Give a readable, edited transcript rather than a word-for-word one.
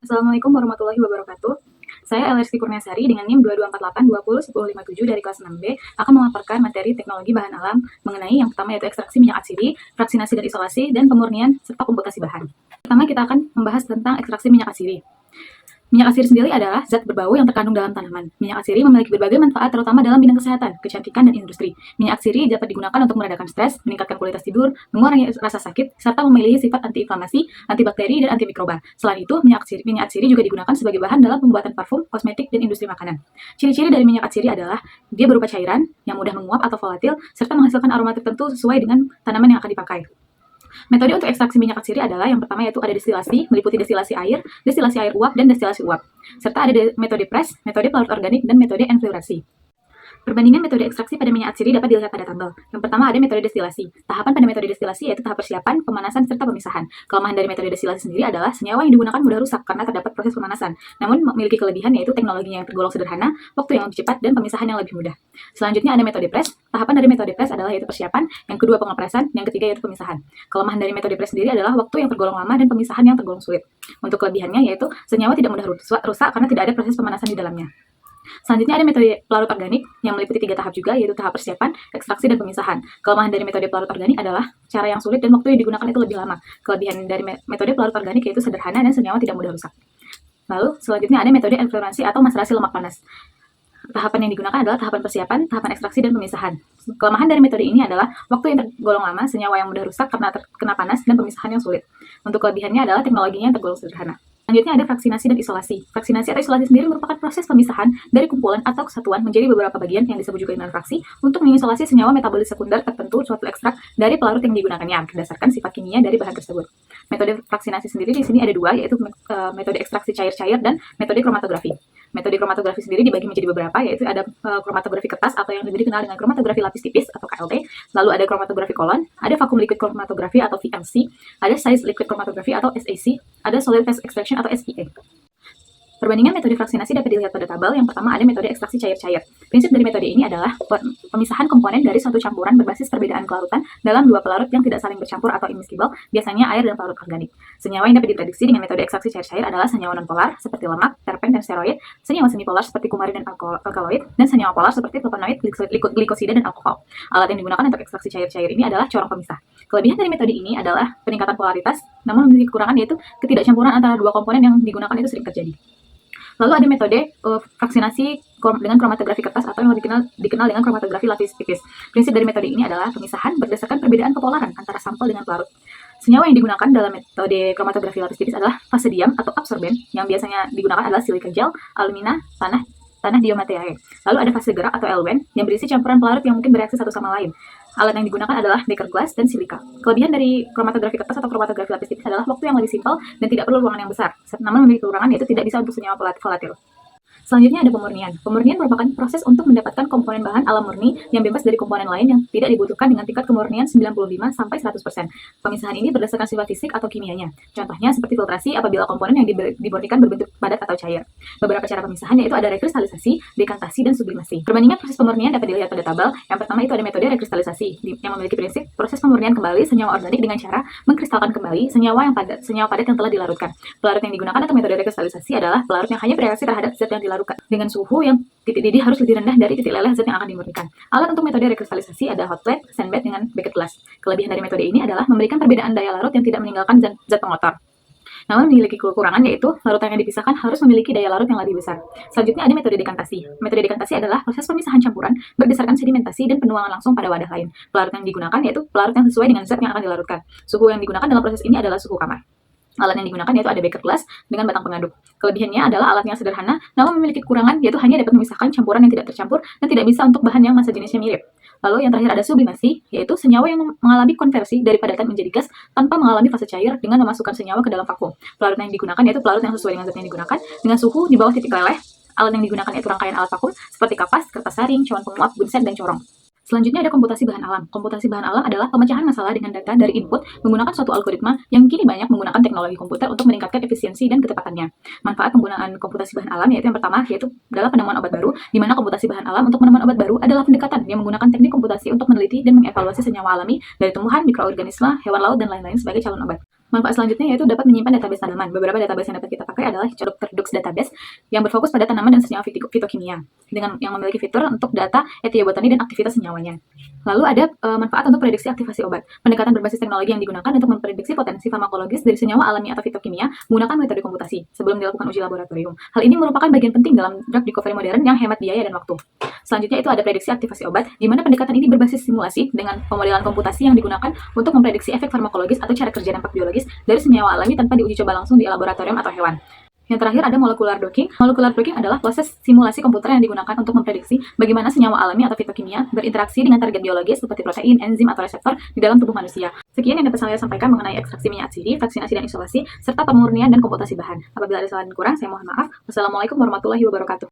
Assalamualaikum warahmatullahi wabarakatuh. Saya Elersti Kurniasari dengan NIM 2248201057 dari kelas 6B akan memaparkan materi teknologi bahan alam mengenai yang pertama yaitu ekstraksi minyak atsiri, fraksinasi dan isolasi, dan pemurnian serta komputasi bahan. Pertama kita akan membahas tentang ekstraksi minyak atsiri. Minyak atsiri sendiri adalah zat berbau yang terkandung dalam tanaman. Minyak atsiri memiliki berbagai manfaat terutama dalam bidang kesehatan, kecantikan, dan industri. Minyak atsiri dapat digunakan untuk meredakan stres, meningkatkan kualitas tidur, mengurangi rasa sakit, serta memiliki sifat antiinflamasi, antibakteri, dan antimikroba. Selain itu, minyak atsiri juga digunakan sebagai bahan dalam pembuatan parfum, kosmetik, dan industri makanan. Ciri-ciri dari minyak atsiri adalah dia berupa cairan yang mudah menguap atau volatil, serta menghasilkan aroma tertentu sesuai dengan tanaman yang akan dipakai. Metode untuk ekstraksi minyak atsiri adalah yang pertama yaitu ada destilasi, meliputi destilasi air uap, dan destilasi uap. Serta ada metode press, metode pelarut organik, dan metode enfluorasi. Perbandingan metode ekstraksi pada minyak atsiri dapat dilihat pada tabel. Yang pertama ada metode destilasi. Tahapan pada metode destilasi yaitu tahap persiapan, pemanasan, serta pemisahan. Kelemahan dari metode destilasi sendiri adalah senyawa yang digunakan mudah rusak karena terdapat proses pemanasan. Namun memiliki kelebihan yaitu teknologinya yang tergolong sederhana, waktu yang lebih cepat, dan pemisahan yang lebih mudah. Selanjutnya ada metode press. Tahapan dari metode press adalah yaitu persiapan, yang kedua pengepresan, yang ketiga yaitu pemisahan. Kelemahan dari metode press sendiri adalah waktu yang tergolong lama dan pemisahan yang tergolong sulit. Untuk kelebihannya yaitu senyawa tidak mudah rusak karena tidak ada proses pemanasan di dalamnya. Selanjutnya ada metode pelarut organik yang meliputi 3 tahap juga, yaitu tahap persiapan, ekstraksi, dan pemisahan. Kelemahan dari metode pelarut organik adalah cara yang sulit dan waktu yang digunakan itu lebih lama. Kelebihan dari metode pelarut organik yaitu sederhana dan senyawa tidak mudah rusak. Lalu selanjutnya ada metode enfluorasi atau maserasi lemak panas. Tahapan yang digunakan adalah tahapan persiapan, tahapan ekstraksi, dan pemisahan. Kelemahan dari metode ini adalah waktu yang tergolong lama, senyawa yang mudah rusak karena terkena panas, dan pemisahan yang sulit. Untuk kelebihannya adalah teknologinya yang tergolong sederhana. Selanjutnya ada fraksinasi dan isolasi. Fraksinasi atau isolasi sendiri merupakan proses pemisahan dari kumpulan atau kesatuan menjadi beberapa bagian yang disebut juga dengan fraksi untuk mengisolasi senyawa metabolis sekunder tertentu suatu ekstrak dari pelarut yang digunakannya berdasarkan sifat kimia dari bahan tersebut. Metode fraksinasi sendiri di sini ada dua, yaitu metode ekstraksi cair-cair dan metode kromatografi. Metode kromatografi sendiri dibagi menjadi beberapa, yaitu ada kromatografi kertas atau yang lebih dikenal dengan kromatografi lapis tipis atau KLT, lalu ada kromatografi kolon, ada vakum liquid kromatografi atau VLC, ada size liquid kromatografi atau SAC, ada solid phase extraction atau SPE. Perbandingan metode fraksinasi dapat dilihat pada tabel. Yang pertama ada metode ekstraksi cair-cair. Prinsip dari metode ini adalah pemisahan komponen dari suatu campuran berbasis perbedaan kelarutan dalam dua pelarut yang tidak saling bercampur atau immiscible, biasanya air dan pelarut organik. Senyawa yang dapat diprediksi dengan metode ekstraksi cair-cair adalah senyawa nonpolar seperti lemak, terpen, dan steroid, senyawa semipolar seperti kumarin dan alkaloid, dan senyawa polar seperti flavonoid, glikosida, dan alkohol. Alat yang digunakan untuk ekstraksi cair-cair ini adalah corong pemisah. Kelebihan dari metode ini adalah peningkatan polaritas, namun memiliki kekurangan yaitu ketidakcampuran antara dua komponen yang digunakan itu sering terjadi. Lalu ada metode fraksinasi dengan kromatografi kertas atau yang lebih dikenal dengan kromatografi lapis tipis. Prinsip dari metode ini adalah pemisahan berdasarkan perbedaan kepolaran antara sampel dengan pelarut. Senyawa yang digunakan dalam metode kromatografi lapis tipis adalah fase diam atau absorben, yang biasanya digunakan adalah silika gel, alumina, tanah diomateae. Lalu ada fase gerak atau elwen yang berisi campuran pelarut yang mungkin bereaksi satu sama lain. Alat yang digunakan adalah beker glass dan silika. Kelebihan dari kromatografi kertas atau kromatografi lapis tipis adalah waktu yang lebih simpel dan tidak perlu ruangan yang besar. Namun memiliki kekurangan yaitu tidak bisa untuk senyawa volatil. Selanjutnya ada pemurnian. Pemurnian merupakan proses untuk mendapatkan komponen bahan alam murni yang bebas dari komponen lain yang tidak dibutuhkan dengan tingkat kemurnian 95-100%. Pemisahan ini berdasarkan sifat fisik atau kimianya. Contohnya seperti filtrasi apabila komponen yang dimurnikan berbentuk padat atau cair. Beberapa cara pemisahan yaitu ada rekristalisasi, dekantasi, dan sublimasi. Perbandingan proses pemurnian dapat dilihat pada tabel. Yang pertama itu ada metode rekristalisasi yang memiliki prinsip proses pemurnian kembali senyawa organik dengan cara mengkristalkan kembali senyawa padat yang telah dilarutkan. Pelarut yang digunakan untuk metode rekristalisasi adalah pelarut yang hanya bereaksi terhadap zat yang dilarutkan dengan suhu yang titik didih harus lebih rendah dari titik leleh zat yang akan dimurnikan. Alat untuk metode rekristalisasi ada hot plate, sand bed, dengan bucket glass. Kelebihan dari metode ini adalah memberikan perbedaan daya larut yang tidak meninggalkan zat pengotor. Namun memiliki kekurangan yaitu larutan yang dipisahkan harus memiliki daya larut yang lebih besar. Selanjutnya ada metode dekantasi. Metode dekantasi adalah proses pemisahan campuran berdasarkan sedimentasi dan penuangan langsung pada wadah lain. Pelarut yang digunakan yaitu pelarut yang sesuai dengan zat yang akan dilarutkan. Suhu yang digunakan dalam proses ini adalah suhu kamar. Alat yang digunakan yaitu ada beker glass dengan batang pengaduk. Kelebihannya adalah alatnya sederhana, namun memiliki kekurangan yaitu hanya dapat memisahkan campuran yang tidak tercampur dan tidak bisa untuk bahan yang massa jenisnya mirip. Lalu yang terakhir ada sublimasi, yaitu senyawa yang mengalami konversi dari padatan menjadi gas tanpa mengalami fase cair dengan memasukkan senyawa ke dalam vakum. Pelarut yang digunakan yaitu pelarut yang sesuai dengan zat yang digunakan dengan suhu di bawah titik leleh. Alat yang digunakan yaitu rangkaian alat vakum seperti kapas, kertas saring, cawan penguap, bunset, dan corong. Selanjutnya ada komputasi bahan alam. Komputasi bahan alam adalah pemecahan masalah dengan data dari input menggunakan suatu algoritma yang kini banyak menggunakan teknologi komputer untuk meningkatkan efisiensi dan ketepatannya. Manfaat penggunaan komputasi bahan alam yaitu yang pertama yaitu dalam penemuan obat baru, di mana komputasi bahan alam untuk penemuan obat baru adalah pendekatan yang menggunakan teknik komputasi untuk meneliti dan mengevaluasi senyawa alami dari tumbuhan, mikroorganisme, hewan laut, dan lain-lain sebagai calon obat. Manfaat selanjutnya yaitu dapat menyimpan database tanaman. Beberapa database yang dapat kita pakai adalah Dr. Dux Database yang berfokus pada tanaman dan senyawa fitokimia dengan yang memiliki fitur untuk data etiyobotani dan aktivitas senyawanya. Lalu ada manfaat untuk prediksi aktivasi obat. Pendekatan berbasis teknologi yang digunakan untuk memprediksi potensi farmakologis dari senyawa alami atau fitokimia menggunakan metode komputasi sebelum dilakukan uji laboratorium. Hal ini merupakan bagian penting dalam drug discovery modern yang hemat biaya dan waktu. Selanjutnya itu ada prediksi aktivasi obat, di mana pendekatan ini berbasis simulasi dengan pemodelan komputasi yang digunakan untuk memprediksi efek farmakologis atau cara kerja dampak biologis dari senyawa alami tanpa diuji coba langsung di laboratorium atau hewan. Yang terakhir ada molecular docking. Molecular docking adalah proses simulasi komputer yang digunakan untuk memprediksi bagaimana senyawa alami atau fitokimia berinteraksi dengan target biologis seperti protein, enzim, atau reseptor di dalam tubuh manusia. Sekian yang dapat saya sampaikan mengenai ekstraksi minyak atsiri, vaksinasi dan isolasi, serta pemurnian dan komputasi bahan. Apabila ada salah dan kurang, saya mohon maaf. Wassalamualaikum warahmatullahi wabarakatuh.